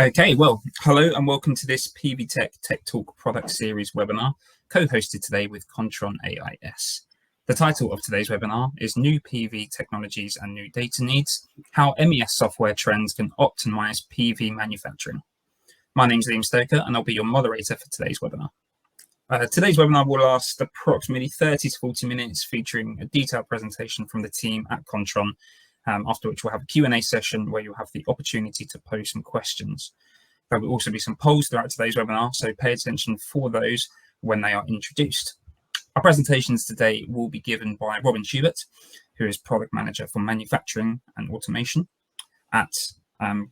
Okay, well, hello and welcome to this PV Tech Talk product series webinar, co-hosted today with Kontron AIS. The title of today's webinar is New PV Technologies and New Data Needs, How MES Software Trends Can Optimize PV Manufacturing. My name is Liam Stoker and I'll be your moderator for today's webinar. Today's webinar will last approximately 30 to 40 minutes, featuring a detailed presentation from the team at Kontron, after which we'll have a Q&A session where you'll have the opportunity to pose some questions. There will also be some polls throughout today's webinar, so pay attention for those when they are introduced. Our presentations today will be given by Robin Schubert, who is Product Manager for Manufacturing and Automation at Kontron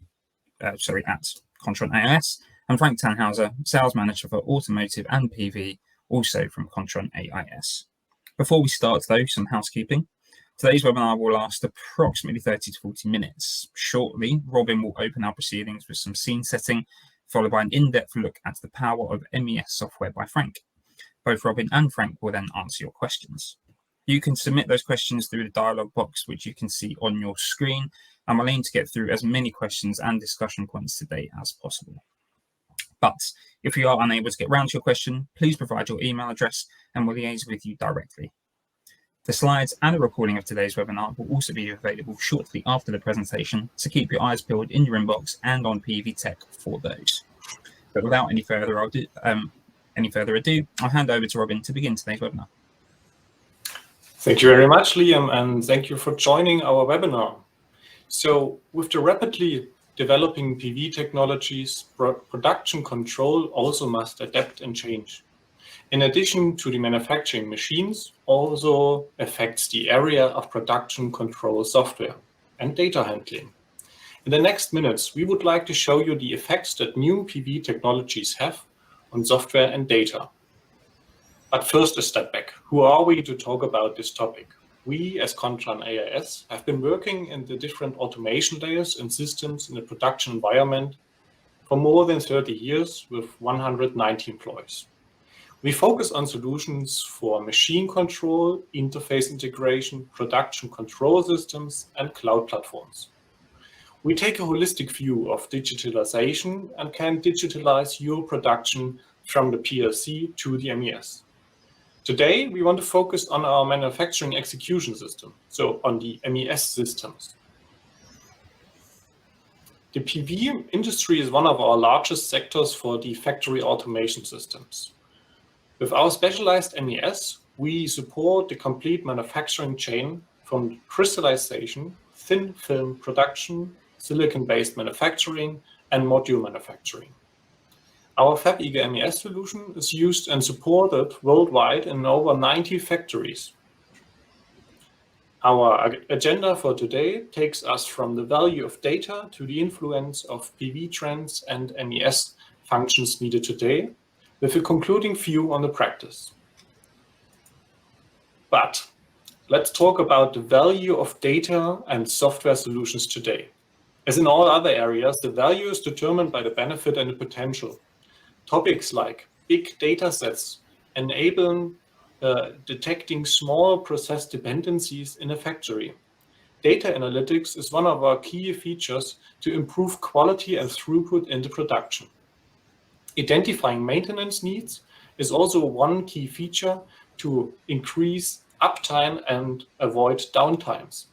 AIS, and Frank Tannhauser, Sales Manager for Automotive and PV, also from Kontron AIS. Before we start though, some housekeeping. Today's webinar will last approximately 30 to 40 minutes. Shortly, Robin will open our proceedings with some scene setting, followed by an in-depth look at the power of MES software by Frank. Both Robin and Frank will then answer your questions. You can submit those questions through the dialog box, which you can see on your screen, and we'll aim to get through as many questions and discussion points today as possible. But if you are unable to get round to your question, please provide your email address and we'll liaise with you directly. The slides and a recording of today's webinar will also be available shortly after the presentation, so keep your eyes peeled in your inbox and on PV Tech for those. But without any further ado, I'll hand over to Robin to begin today's webinar. Thank you very much, Liam, and thank you for joining our webinar. So, with the rapidly developing PV technologies, production control also must adapt and change. In addition to the manufacturing machines, also affects the area of production control software and data handling. In the next minutes, we would like to show you the effects that new PV technologies have on software and data. But first, a step back. Who are we to talk about this topic? We, as Kontron AIS, have been working in the different automation layers and systems in the production environment for more than 30 years with 190 employees. We focus on solutions for machine control, interface integration, production control systems, and cloud platforms. We take a holistic view of digitalization and can digitalize your production from the PLC to the MES. Today, we want to focus on our manufacturing execution system, so on the MES systems. The PV industry is one of our largest sectors for the factory automation systems. With our specialized MES, we support the complete manufacturing chain from crystallization, thin film production, silicon-based manufacturing, and module manufacturing. Our FabEager MES solution is used and supported worldwide in over 90 factories. Our agenda for today takes us from the value of data to the influence of PV trends and MES functions needed today, with a concluding view on the practice. But let's talk about the value of data and software solutions today. As in all other areas, the value is determined by the benefit and the potential. Topics like big data sets enable detecting small process dependencies in a factory. Data analytics is one of our key features to improve quality and throughput in the production. Identifying maintenance needs is also one key feature to increase uptime and avoid downtimes.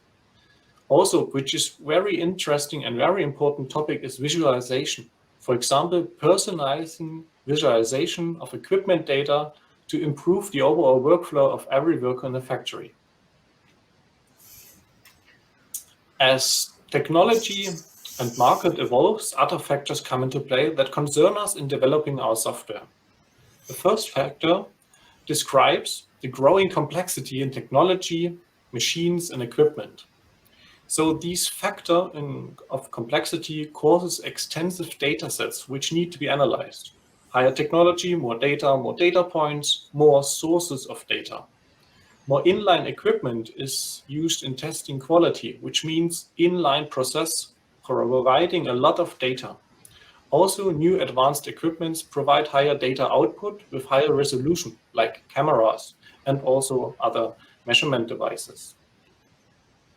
Also, which is very interesting and very important topic, is visualization. For example, personalizing visualization of equipment data to improve the overall workflow of every worker in the factory. As technology and market evolves, other factors come into play that concern us in developing our software. The first factor describes the growing complexity in technology, machines, and equipment. So these factor of complexity causes extensive data sets which need to be analyzed. Higher technology, more data points, more sources of data. More inline equipment is used in testing quality, which means inline process providing a lot of data. Also, new advanced equipments provide higher data output with higher resolution, like cameras and also other measurement devices.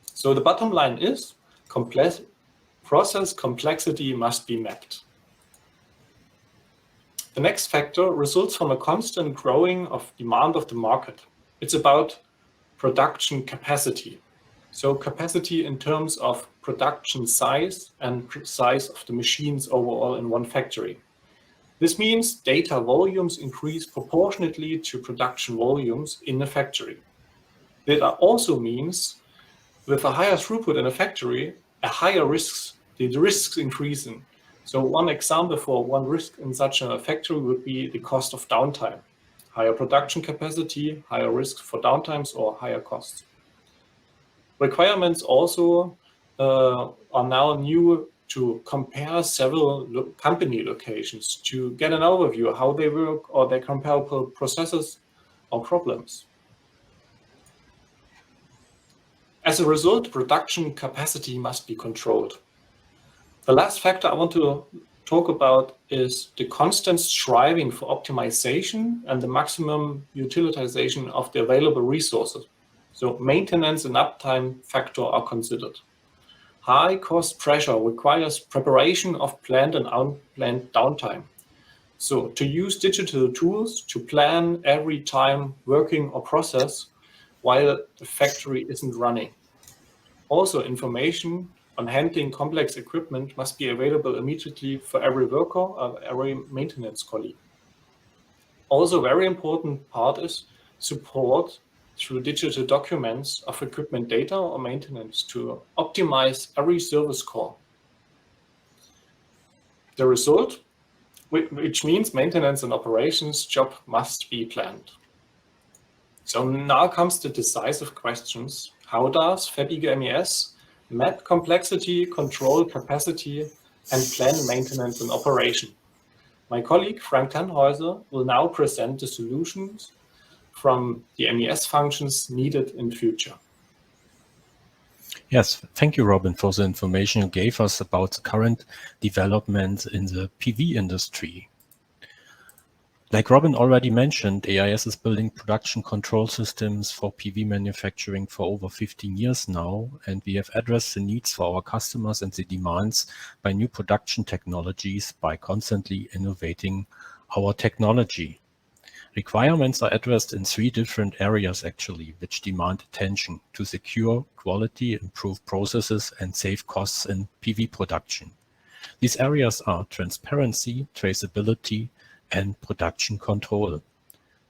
So the bottom line is process complexity must be met. The next factor results from a constant growing of demand of the market. It's about production capacity. So capacity in terms of production size and size of the machines overall in one factory. This means data volumes increase proportionately to production volumes in a factory. That also means with a higher throughput in a factory, the risks increasing. So one example for one risk in such a factory would be the cost of downtime. Higher production capacity, higher risks for downtimes or higher costs. Requirements also are now new to compare several company locations to get an overview of how they work or their comparable processes or problems. As a result, production capacity must be controlled. The last factor I want to talk about is the constant striving for optimization and the maximum utilization of the available resources. So maintenance and uptime factor are considered. High cost pressure requires preparation of planned and unplanned downtime. So to use digital tools to plan every time working or process while the factory isn't running. Also, information on handling complex equipment must be available immediately for every worker or every maintenance colleague. Also, very important part is support through digital documents of equipment data or maintenance to optimize every service call. The result, which means maintenance and operations job must be planned. So now comes the decisive questions. How does Fabigo MES map complexity, control capacity, and plan maintenance and operation? My colleague Frank Tannhäuser will now present the solutions from the MES functions needed in future. Yes, thank you, Robin, for the information you gave us about the current developments in the PV industry. Like Robin already mentioned, AIS is building production control systems for PV manufacturing for over 15 years now, and we have addressed the needs for our customers and the demands by new production technologies by constantly innovating our technology. Requirements are addressed in 3 different areas actually, which demand attention to secure quality, improve processes, and save costs in PV production. These areas are transparency, traceability, and production control.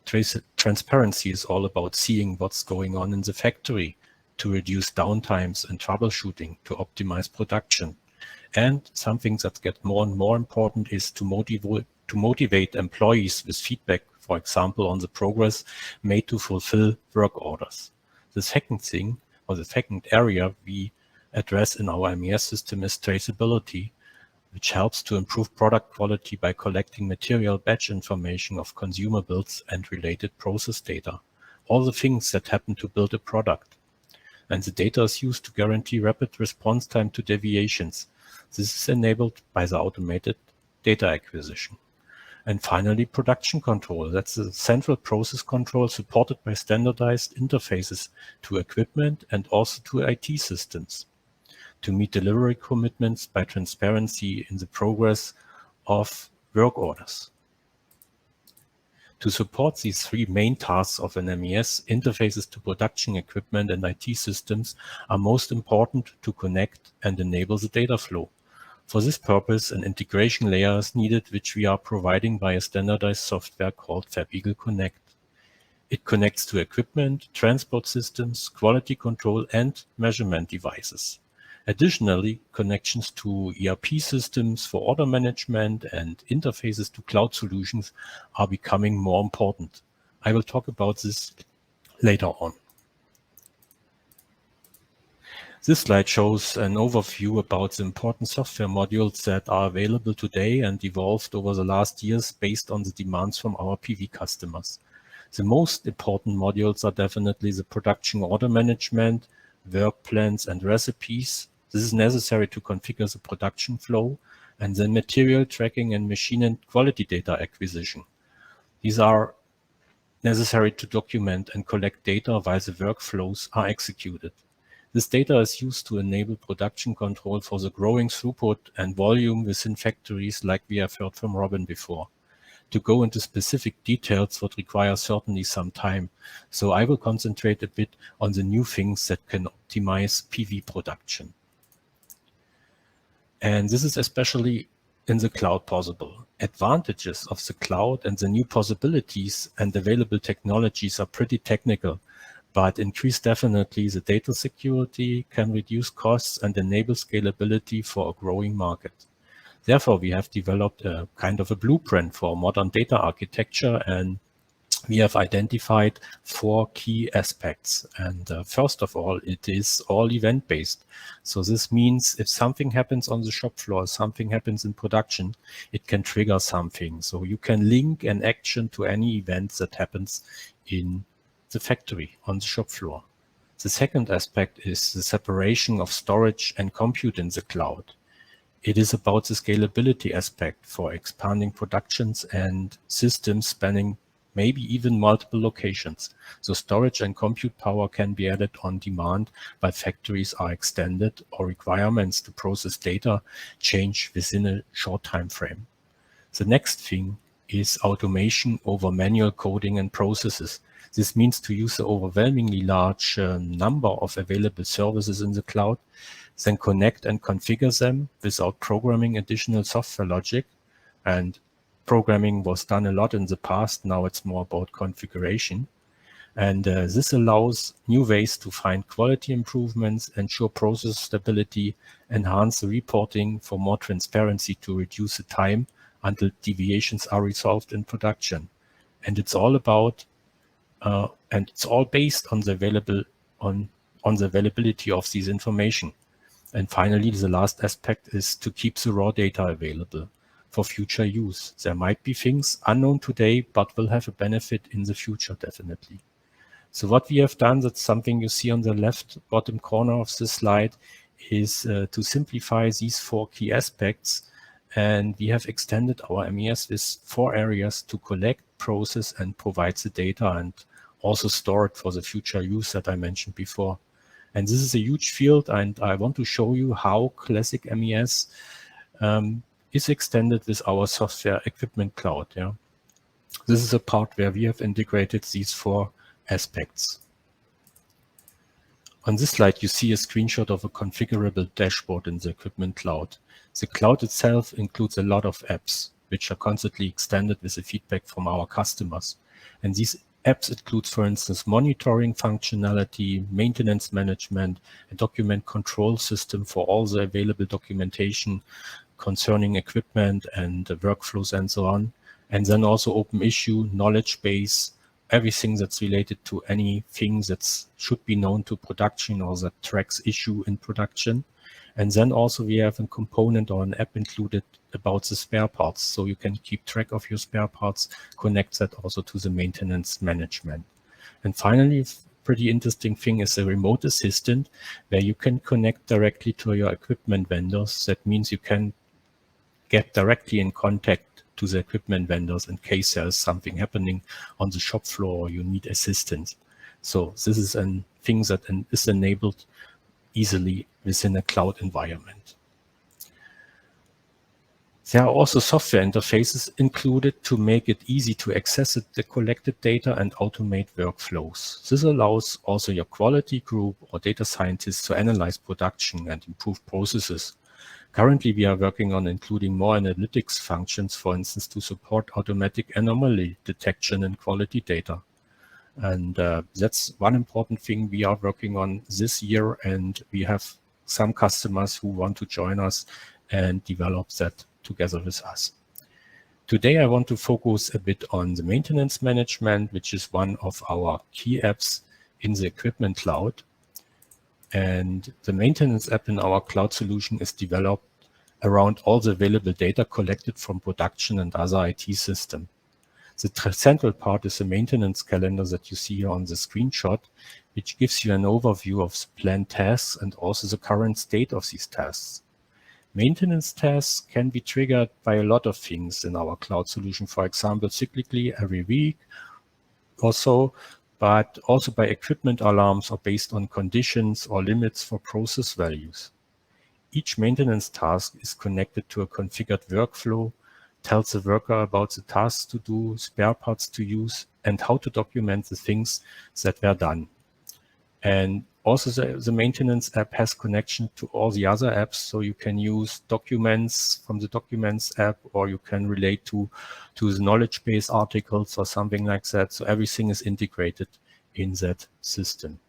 Transparency is all about seeing what's going on in the factory to reduce downtimes and troubleshooting to optimize production. And something that gets more and more important is to motivate employees with feedback, for example, on the progress made to fulfill work orders. The second thing, or the second area we address in our MES system is traceability, which helps to improve product quality by collecting material batch information of consumables and related process data, all the things that happen to build a product. And the data is used to guarantee rapid response time to deviations. This is enabled by the automated data acquisition. And finally, production control. That's the central process control supported by standardized interfaces to equipment and also to IT systems, to meet delivery commitments by transparency in the progress of work orders. To support these 3 main tasks of an MES, interfaces to production equipment and IT systems are most important to connect and enable the data flow. For this purpose, an integration layer is needed, which we are providing by a standardized software called Fabigo Connect. It connects to equipment, transport systems, quality control, and measurement devices. Additionally, connections to ERP systems for order management and interfaces to cloud solutions are becoming more important. I will talk about this later on. This slide shows an overview about the important software modules that are available today and evolved over the last years based on the demands from our PV customers. The most important modules are definitely the production order management, work plans, and recipes. This is necessary to configure the production flow, and then material tracking and machine and quality data acquisition. These are necessary to document and collect data while the workflows are executed. This data is used to enable production control for the growing throughput and volume within factories, like we have heard from Robin before. to go into specific details would require certainly some time. So I will concentrate a bit on the new things that can optimize PV production. And this is especially in the cloud possible. Advantages of the cloud and the new possibilities and available technologies are pretty technical, but increase definitely the data security, can reduce costs and enable scalability for a growing market. Therefore, we have developed a kind of a blueprint for modern data architecture, and we have identified 4 key aspects. And first of all, it is all event-based. So this means if something happens on the shop floor, something happens in production, it can trigger something. So you can link an action to any event that happens in the factory on the shop floor. The second aspect is the separation of storage and compute in the cloud. It is about the scalability aspect for expanding productions and systems spanning maybe even multiple locations. So storage and compute power can be added on demand while factories are extended or requirements to process data change within a short time frame. The next thing is automation over manual coding and processes. This means to use the overwhelmingly large number of available services in the cloud, then connect and configure them without programming additional software logic. And programming was done a lot in the past. Now it's more about configuration. And this allows new ways to find quality improvements, ensure process stability, enhance the reporting for more transparency to reduce the time until deviations are resolved in production. And it's all about, and it's all based on the availability of these information. And finally, the last aspect is to keep the raw data available for future use. There might be things unknown today, but will have a benefit in the future, definitely. So what we have done, that's something you see on the left bottom corner of the slide, is to simplify these 4 key aspects. And we have extended our MES with 4 areas to collect, process, and provide the data, and also store it for the future use that I mentioned before. And this is a huge field, and I want to show you how classic MES is extended with our software equipment cloud. Yeah, this is a part where we have integrated these 4 aspects. On this slide, you see a screenshot of a configurable dashboard in the equipment cloud. The cloud itself includes a lot of apps, which are constantly extended with the feedback from our customers. And these apps include, for instance, monitoring functionality, maintenance management, a document control system for all the available documentation concerning equipment and workflows and so on. And then also open issue, knowledge base, everything that's related to anything that should be known to production or that tracks issue in production. And then also we have a component or an app included about the spare parts. So you can keep track of your spare parts, connect that also to the maintenance management. And finally, pretty interesting thing is a remote assistant where you can connect directly to your equipment vendors. That means you can get directly in contact to the equipment vendors in case there is something happening on the shop floor or you need assistance. So this is a thing that is enabled easily within a cloud environment. There are also software interfaces included to make it easy to access the collected data and automate workflows. This allows also your quality group or data scientists to analyze production and improve processes. Currently, we are working on including more analytics functions, for instance, to support automatic anomaly detection in quality data. And that's one important thing we are working on this year, and we have some customers who want to join us and develop that together with us. Today, I want to focus a bit on the maintenance management, which is one of our key apps in the equipment cloud. And the maintenance app in our cloud solution is developed around all the available data collected from production and other IT systems. The central part is the maintenance calendar that you see here on the screenshot, which gives you an overview of the planned tasks and also the current state of these tasks. Maintenance tasks can be triggered by a lot of things in our cloud solution, for example, cyclically every week or so, but also by equipment alarms or based on conditions or limits for process values. Each maintenance task is connected to a configured workflow tells the worker about the tasks to do, spare parts to use, and how to document the things that were done. And also the maintenance app has connection to all the other apps, so you can use documents from the Documents app, or you can relate to the knowledge base articles or something like that. So everything is integrated in that system.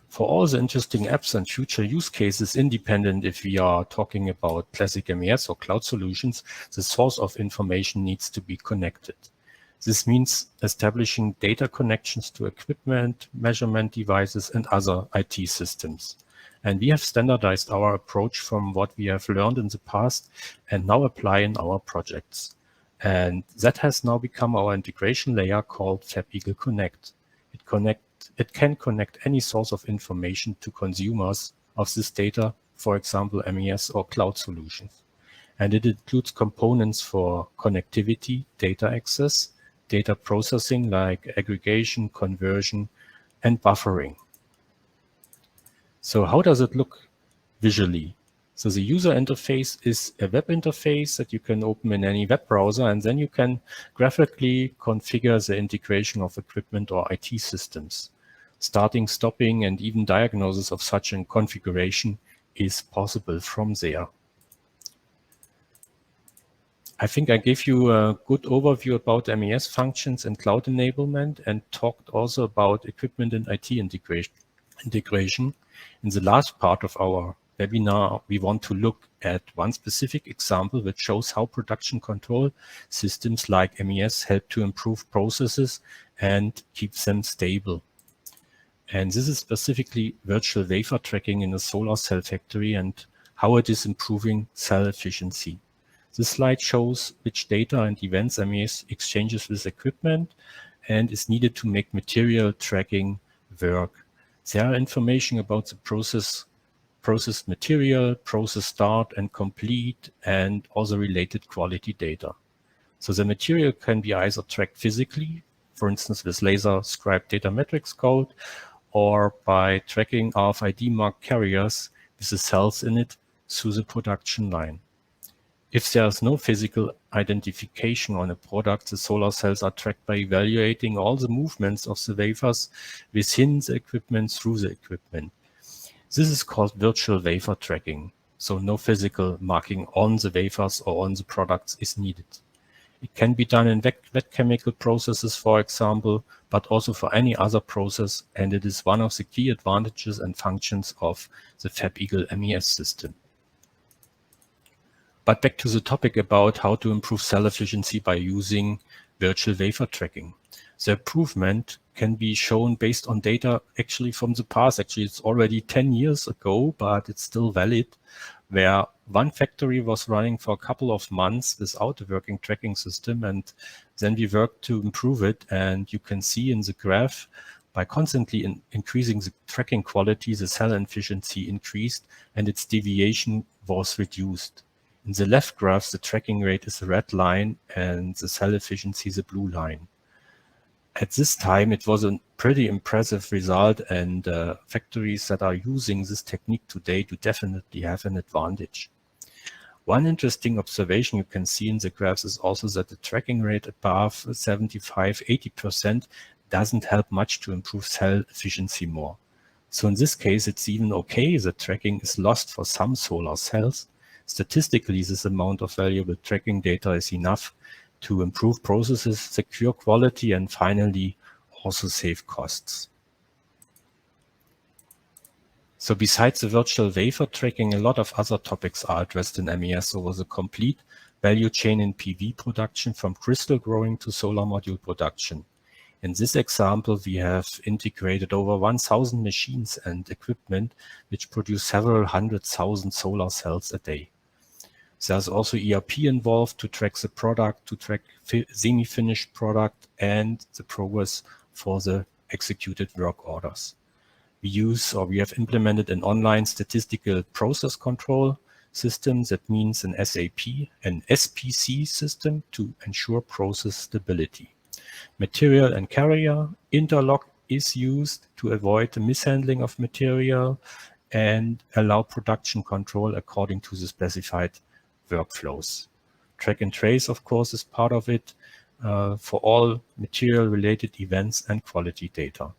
For all the interesting apps and future use cases, independent if we are talking about classic MES or cloud solutions, the source of information needs to be connected. This means establishing data connections to equipment, measurement devices, and other IT systems. And we have standardized our approach from what we have learned in the past and now apply in our projects. And that has now become our integration layer called FabEagle Connect. It can connect any source of information to consumers of this data, for example, MES or cloud solutions. And it includes components for connectivity, data access, data processing like aggregation, conversion, and buffering. So how does it look visually? So the user interface is a web interface that you can open in any web browser, and then you can graphically configure the integration of equipment or IT systems. Starting, stopping, and even diagnosis of such a configuration is possible from there. I think I gave you a good overview about MES functions and cloud enablement, and talked also about equipment and IT integration. In the last part of our webinar, we want to look at one specific example which shows how production control systems like MES help to improve processes and keep them stable. And this is specifically virtual wafer tracking in a solar cell factory and how it is improving cell efficiency. This slide shows which data and events MES exchanges with equipment and is needed to make material tracking work. There are information about the processed material, process start and complete, and also related quality data. So the material can be either tracked physically, for instance with laser scribed data metrics code, or by tracking RFID marked carriers with the cells in it through the production line. If there is no physical identification on a product, the solar cells are tracked by evaluating all the movements of the wafers within the equipment through the equipment. This is called virtual wafer tracking. So no physical marking on the wafers or on the products is needed. It can be done in wet chemical processes, for example, but also for any other process, and it is one of the key advantages and functions of the FabEagle MES system. But back to the topic about how to improve cell efficiency by using virtual wafer tracking. The improvement can be shown based on data actually from the past. Actually, it's already 10 years ago, but it's still valid, where one factory was running for a couple of months without a working tracking system, and then we worked to improve it. And you can see in the graph, by constantly increasing the tracking quality, the cell efficiency increased and its deviation was reduced. In the left graph, the tracking rate is the red line and the cell efficiency is the blue line. At this time, it was a pretty impressive result, and factories that are using this technique today do definitely have an advantage. One interesting observation you can see in the graphs is also that the tracking rate above 75–80% doesn't help much to improve cell efficiency more. So in this case, it's even okay that tracking is lost for some solar cells. Statistically, this amount of valuable tracking data is enough to improve processes, secure quality, and finally also save costs. So besides the virtual wafer tracking, a lot of other topics are addressed in MES over the complete value chain in PV production, from crystal growing to solar module production. In this example, we have integrated over 1,000 machines and equipment which produce several 100,000 solar cells a day. There's also ERP involved to track the product, to track semi-finished product, and the progress for the executed work orders. We have implemented an online statistical process control system. That means an SPC system to ensure process stability. Material and carrier interlock is used to avoid the mishandling of material and allow production control according to the specified workflows. Track and trace, of course, is part of it for all material-related events and quality data.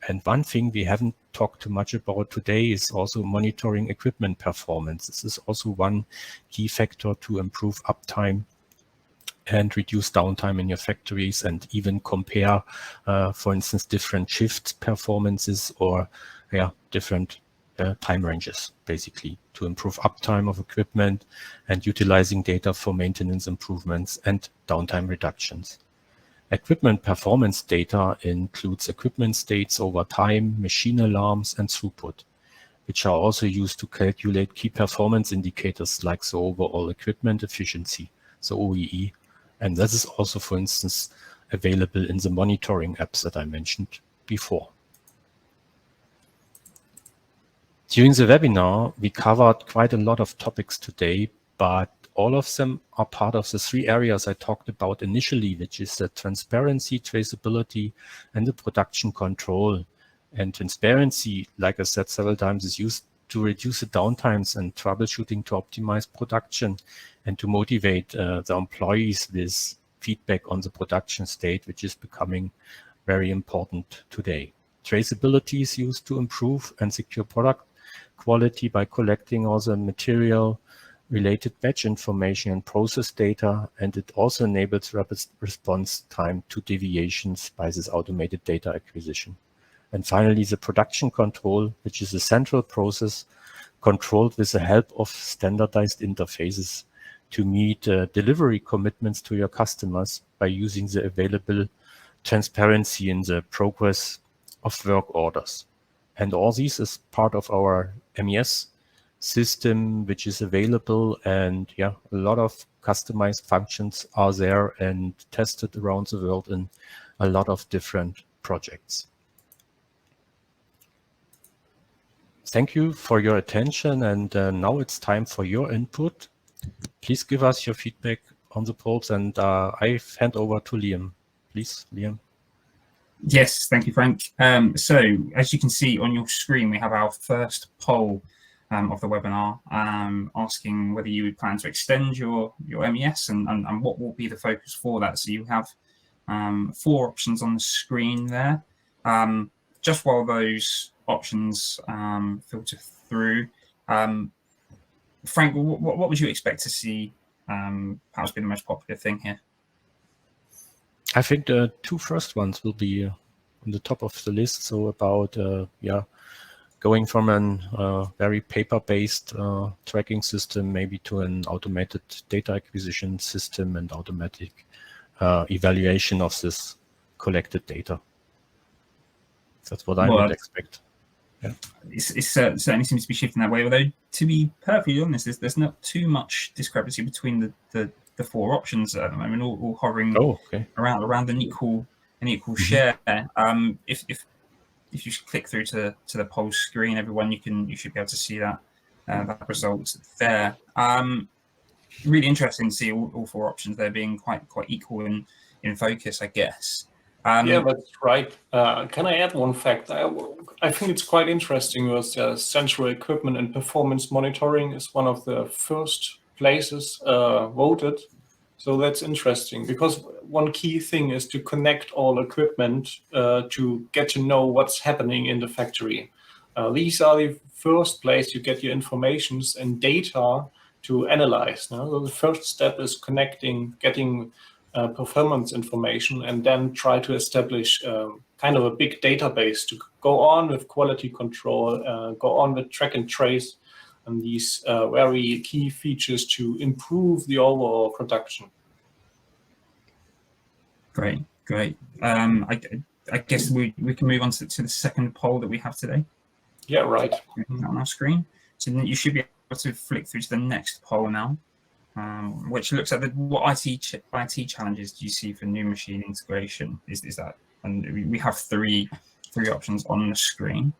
And one thing we haven't talked too much about today is also monitoring equipment performance. This is also one key factor to improve uptime and reduce downtime in your factories, and even compare, for instance, different shift performances or different time ranges, basically, to improve uptime of equipment and utilizing data for maintenance improvements and downtime reductions. Equipment performance data includes equipment states over time, machine alarms, and throughput, which are also used to calculate key performance indicators like the overall equipment efficiency, so OEE. And this is also, for instance, available in the monitoring apps that I mentioned before. During the webinar, we covered quite a lot of topics today, but all of them are part of the 3 areas I talked about initially, which is the transparency, traceability, and the production control. And transparency, like I said several times, is used to reduce the downtimes and troubleshooting to optimize production and to motivate the employees with feedback on the production state, which is becoming very important today. Traceability is used to improve and secure product quality by collecting all the material related batch information and process data, and it also enables rapid response time to deviations by this automated data acquisition. And finally, the production control, which is a central process controlled with the help of standardized interfaces to meet delivery commitments to your customers by using the available transparency in the progress of work orders. And all these is part of our MES system, which is available, and a lot of customized functions are there and tested around the world in a lot of different projects. Thank you for your attention, and now it's time for your input. Please give us your feedback on the polls, and I hand over to Liam. Please, Liam. Yes, thank you, Frank. So as you can see on your screen, we have our first poll of the webinar, asking whether you would plan to extend your MES and what will be the focus for that. So you have 4 options on the screen there. Just while those options filter through, Frank, what would you expect to see perhaps be the most popular thing here? I think the 2 first ones will be on the top of the list. So about going from a very paper-based tracking system maybe to an automated data acquisition system and automatic evaluation of this collected data. That's what I would expect. Yeah. It certainly seems to be shifting that way. Although, to be perfectly honest, there's not too much discrepancy between the 4 options at the moment, all hovering around an equal share. If you click through to the poll screen, everyone, you should be able to see that result there. Really interesting to see all 4 options there being quite equal in focus, I guess. Yeah, that's right. Can I add one fact? I think it's quite interesting because central equipment and performance monitoring is one of the first places voted. So that's interesting, because one key thing is to connect all equipment to get to know what's happening in the factory. These are the first place you get your informations and data to analyze. So the first step is connecting, getting performance information, and then try to establish kind of a big database to go on with quality control, go on with track and trace, and these very key features to improve the overall production. Great. I guess we can move on to the second poll that we have today. Yeah, right. On our screen. So you should be able to flick through to the next poll now, which looks at what IT challenges do you see for new machine integration? Is that? And we have three options on the screen.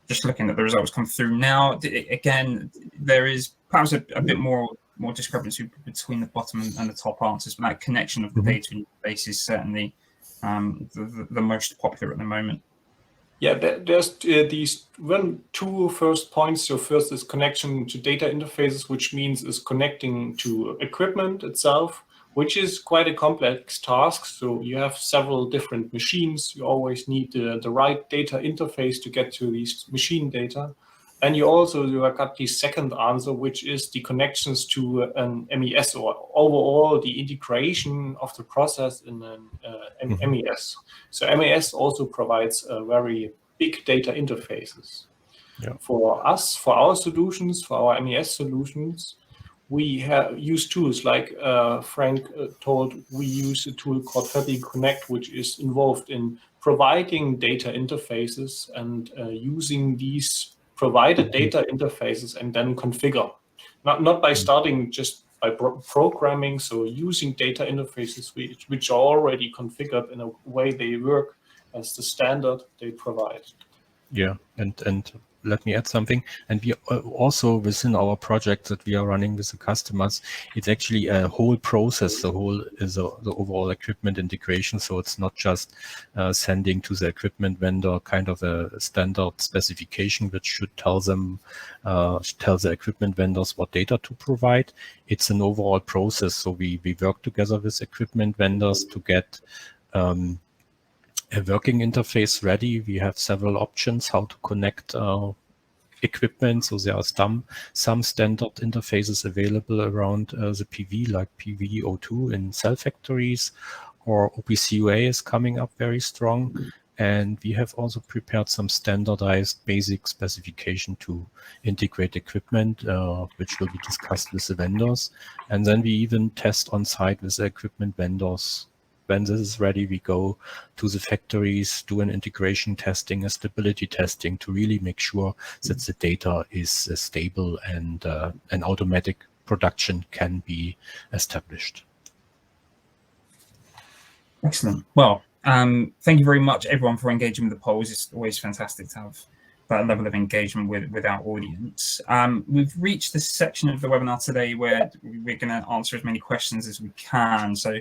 Just looking at the results come through now. Again, there is perhaps a bit more discrepancy between the bottom and the top answers, but that connection of the data base is certainly the most popular at the moment. Yeah, there's these two first points. So first is connection to data interfaces, which means is connecting to equipment itself, which is quite a complex task. So you have several different machines. You always need the right data interface to get to these machine data. And you have got the second answer, which is the connections to an MES, or overall the integration of the process in an MES. So MES also provides very big data interfaces. Yeah. For us, for our solutions, for our MES solutions, we use tools like Frank told. We use a tool called Fabric Connect, which is involved in providing data interfaces and using these provided data interfaces and then configure. Not by starting just by programming, so using data interfaces which are already configured in a way they work as the standard they provide. Yeah, and let me add something. And we also, within our project that we are running with the customers, it's actually a whole process. The whole is the overall equipment integration. So it's not just sending to the equipment vendor kind of a standard specification, which should tell them, tell the equipment vendors what data to provide. It's an overall process. So we work together with equipment vendors to get a working interface ready. We have several options how to connect equipment. So there are some standard interfaces available around the PV, like PV02 in cell factories, or OPC-UA is coming up very strong. And we have also prepared some standardized basic specification to integrate equipment, which will be discussed with the vendors. And then we even test on site with the equipment vendors. When this is ready, we go to the factories, do an integration testing, a stability testing to really make sure that the data is stable and an automatic production can be established. Excellent. Well, thank you very much, everyone, for engaging with the polls. It's always fantastic to have that level of engagement with our audience. We've reached this section of the webinar today where we're going to answer as many questions as we can. So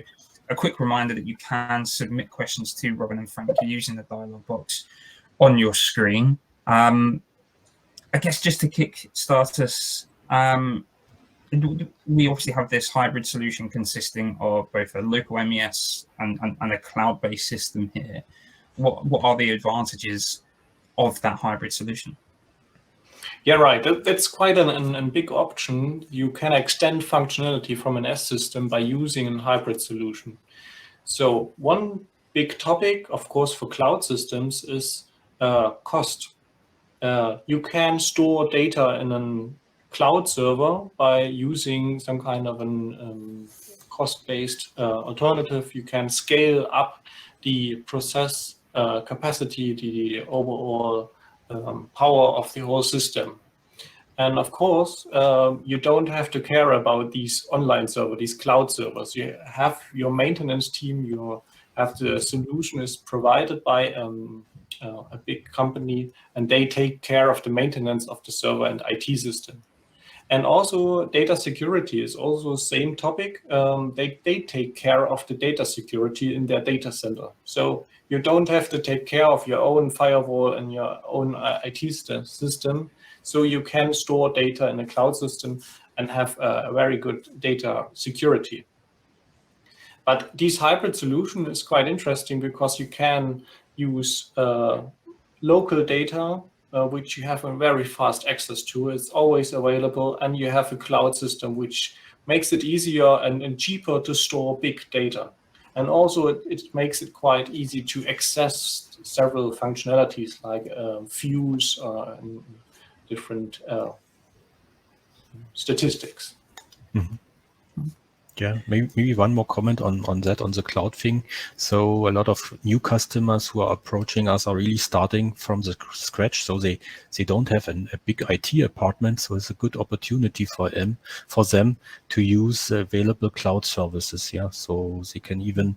a quick reminder that you can submit questions to Robin and Frank using the dialog box on your screen. I guess just to kick start us, we obviously have this hybrid solution consisting of both a local MES and a cloud-based system here. What are the advantages of that hybrid solution? Yeah, right. That's quite a big option. You can extend functionality from an S system by using a hybrid solution. So one big topic, of course, for cloud systems is cost. You can store data in a cloud server by using some kind of an cost-based alternative. You can scale up the process capacity, the overall power of the whole system. And of course, you don't have to care about these online servers, these cloud servers. You have your maintenance team, you have the solution is provided by a big company, and they take care of the maintenance of the server and IT system. And also data security is also the same topic. They take care of the data security in their data center. So you don't have to take care of your own firewall and your own IT system. So you can store data in a cloud system and have a very good data security. But this hybrid solution is quite interesting because you can use local data, which you have a very fast access to. It's always available, and you have a cloud system which makes it easier and cheaper to store big data. And also it makes it quite easy to access several functionalities like views and different statistics. Mm-hmm. Yeah, maybe one more comment on that, on the cloud thing. So a lot of new customers who are approaching us are really starting from the scratch. So they don't have a big IT apartment. So it's a good opportunity for them to use available cloud services. Yeah, so they can even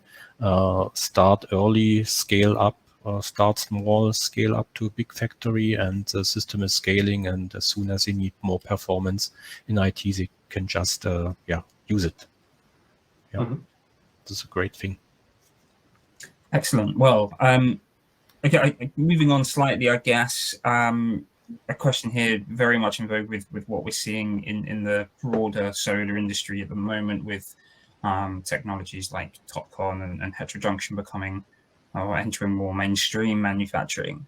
start early, scale up, start small, scale up to a big factory, and the system is scaling. And as soon as they need more performance in IT, they can just use it. Yeah, This is a great thing. Excellent. Well, Okay, moving on slightly, I guess. A question here very much in vogue with what we're seeing in the broader solar industry at the moment, with technologies like TOPCon and heterojunction becoming or entering more mainstream manufacturing.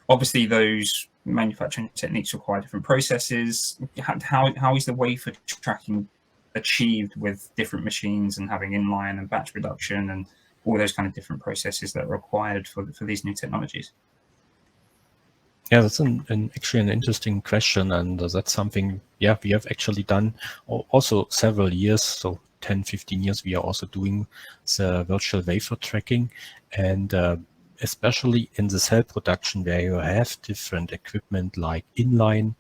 Obviously, those manufacturing techniques require different processes. How is the wafer tracking achieved with different machines and having inline and batch reduction and all those kind of different processes that are required for these new technologies? Yeah, that's actually an interesting question, and that's something, we have actually done also several years, so 10, 15 years, we are also doing the virtual wafer tracking, and especially in the cell production where you have different equipment like inline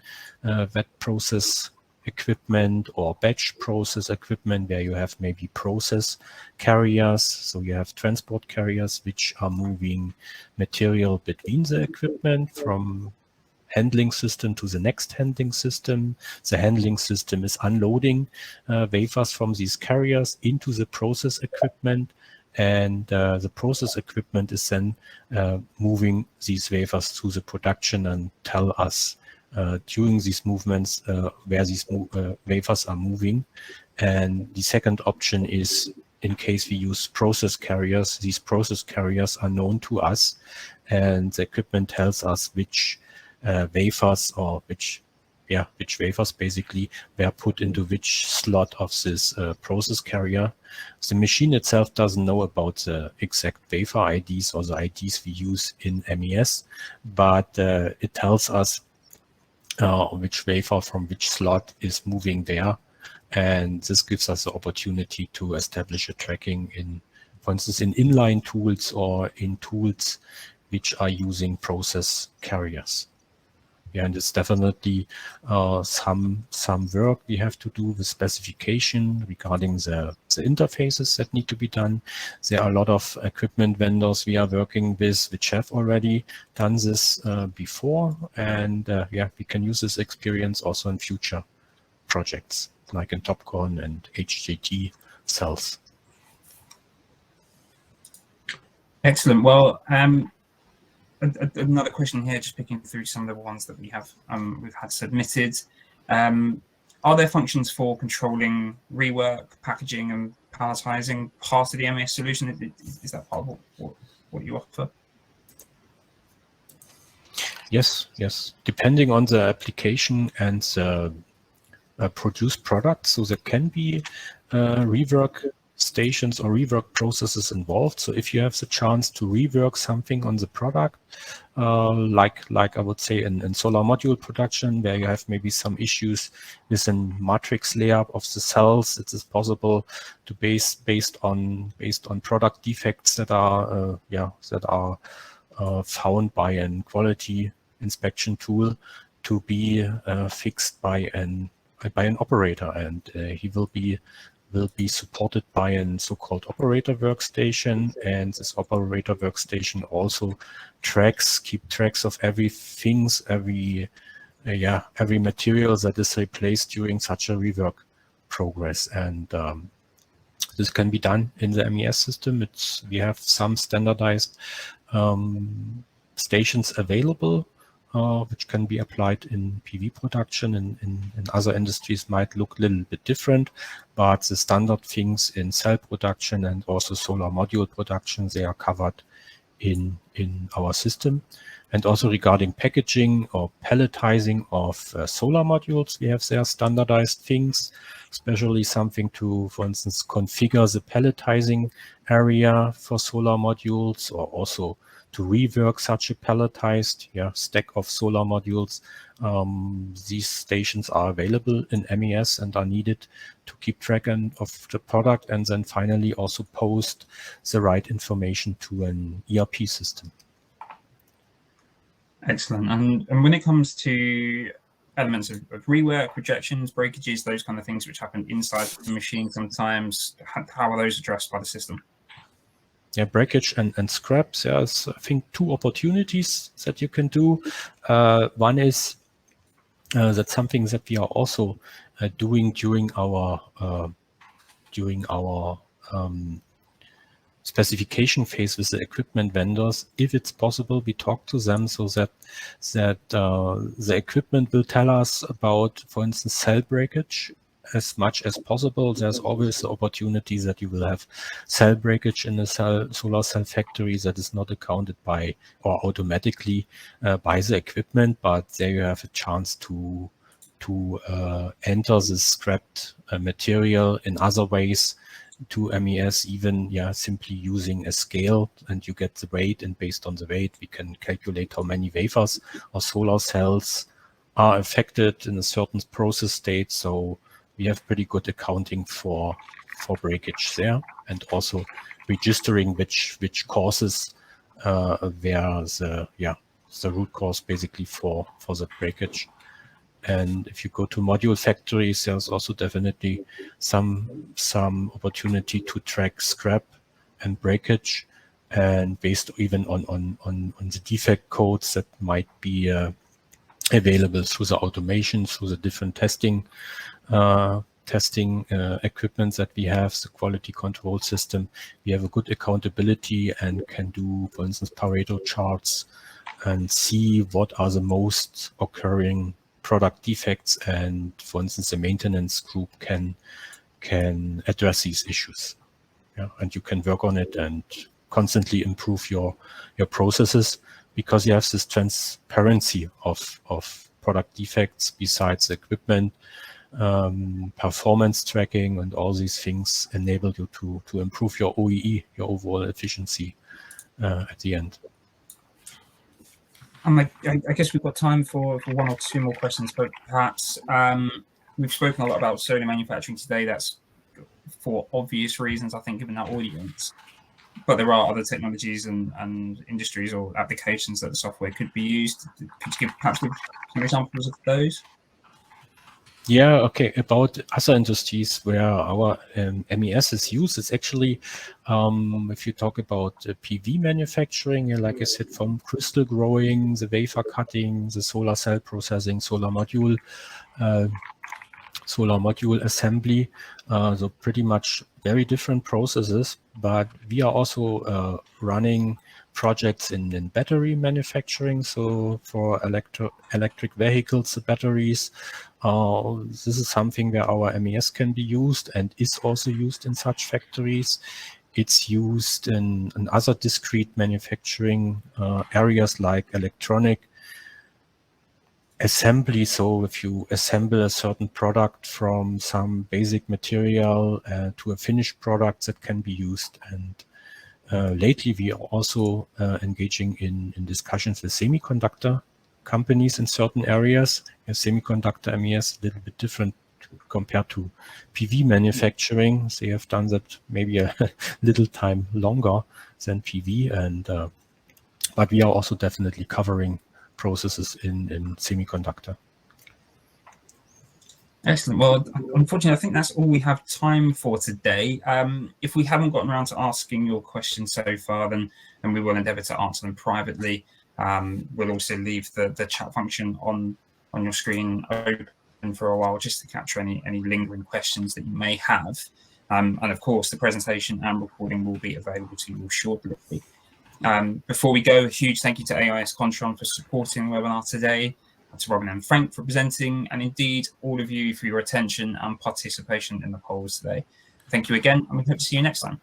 wet process equipment or batch process equipment where you have maybe process carriers. So you have transport carriers which are moving material between the equipment from handling system to the next handling system. The handling system is unloading wafers from these carriers into the process equipment, and the process equipment is then moving these wafers to the production and tell us during these movements where these wafers are moving. And the second option is, in case we use process carriers, these process carriers are known to us, and the equipment tells us which wafers or which wafers basically were put into which slot of this process carrier. The machine itself doesn't know about the exact wafer IDs or the IDs we use in MES, but it tells us which wafer from which slot is moving there. And this gives us the opportunity to establish a tracking in, for instance, in inline tools or in tools which are using process carriers. Yeah, and it's definitely some work we have to do with specification regarding the interfaces that need to be done. There are a lot of equipment vendors we are working with which have already done this before, and we can use this experience also in future projects like in TOPCon and HJT cells. Excellent. Well, another question here, just picking through some of the ones that we've had submitted. Are there functions for controlling rework, packaging, and palletizing part of the MES solution? Is that part of what you offer? Yes. Depending on the application and the produced product, so there can be rework stations or rework processes involved. So if you have the chance to rework something on the product, like I would say in solar module production, where you have maybe some issues with a matrix layout of the cells, it is possible to based on product defects that are found by a quality inspection tool to be fixed by an operator, and he will be supported by a so-called operator workstation, and this operator workstation also keep tracks of every material that is replaced during such a rework progress. And this can be done in the MES system. We have some standardized stations available, which can be applied in PV production, and in other industries might look a little bit different, but the standard things in cell production and also solar module production, they are covered in our system. And also regarding packaging or palletizing of solar modules, we have there standardized things, especially something to, for instance, configure the palletizing area for solar modules, or also to rework such a palletized stack of solar modules. These stations are available in MES and are needed to keep track of the product, and then finally also post the right information to an ERP system. Excellent. And when it comes to elements of rework, rejections, breakages, those kind of things which happen inside the machine sometimes, how are those addressed by the system? Yeah, breakage and scraps. There's, I think, two opportunities that you can do. One is that's something that we are also doing during our specification phase with the equipment vendors. If it's possible, we talk to them so that the equipment will tell us about, for instance, cell breakage as much as possible. There's always the opportunity that you will have cell breakage in a solar cell factory that is not accounted by or automatically by the equipment, but there you have a chance to enter the scrapped material in other ways to MES, even simply using a scale, and you get the weight, and based on the weight we can calculate how many wafers or solar cells are affected in a certain process state. So we have pretty good accounting for breakage there, and also registering which causes where the root cause basically for the breakage. And if you go to module factories, there's also definitely some opportunity to track scrap and breakage, and based even on the defect codes that might be available through the automation, through the different testing equipment that we have, the quality control system. We have a good accountability and can do, for instance, Pareto charts and see what are the most occurring product defects, and for instance the maintenance group can address these issues, and you can work on it and constantly improve your processes, because you have this transparency of product defects besides the equipment. Performance tracking and all these things enable you to improve your OEE, your overall efficiency at the end. I guess we've got time for one or two more questions, but perhaps we've spoken a lot about solar manufacturing today. That's for obvious reasons, I think, given our audience. But there are other technologies and industries or applications that the software could be used. Could you perhaps give some examples of those? Yeah, okay. About other industries where our MES is used, it's actually, if you talk about PV manufacturing, like I said, from crystal growing, the wafer cutting, the solar cell processing, solar module assembly, so pretty much very different processes. But we are also running projects in battery manufacturing. So for electric vehicles, the batteries, this is something where our MES can be used and is also used in such factories. It's used in other discrete manufacturing areas like electronic assembly. So if you assemble a certain product from some basic material to a finished product, that can be used. And lately we are also engaging in discussions with semiconductor companies in certain areas. Semiconductor MES a little bit different compared to PV manufacturing. They have done that maybe a little time longer than PV, and but we are also definitely covering processes in semiconductor. Excellent. Well, unfortunately, I think that's all we have time for today. If we haven't gotten around to asking your questions so far, then we will endeavour to answer them privately. We'll also leave the chat function on your screen open for a while, just to capture any lingering questions that you may have. And of course, the presentation and recording will be available to you shortly. Before we go, a huge thank you to AIS Kontron for supporting the webinar today, to Robin and Frank for presenting, and indeed all of you for your attention and participation in the polls today. Thank you again, and we hope to see you next time.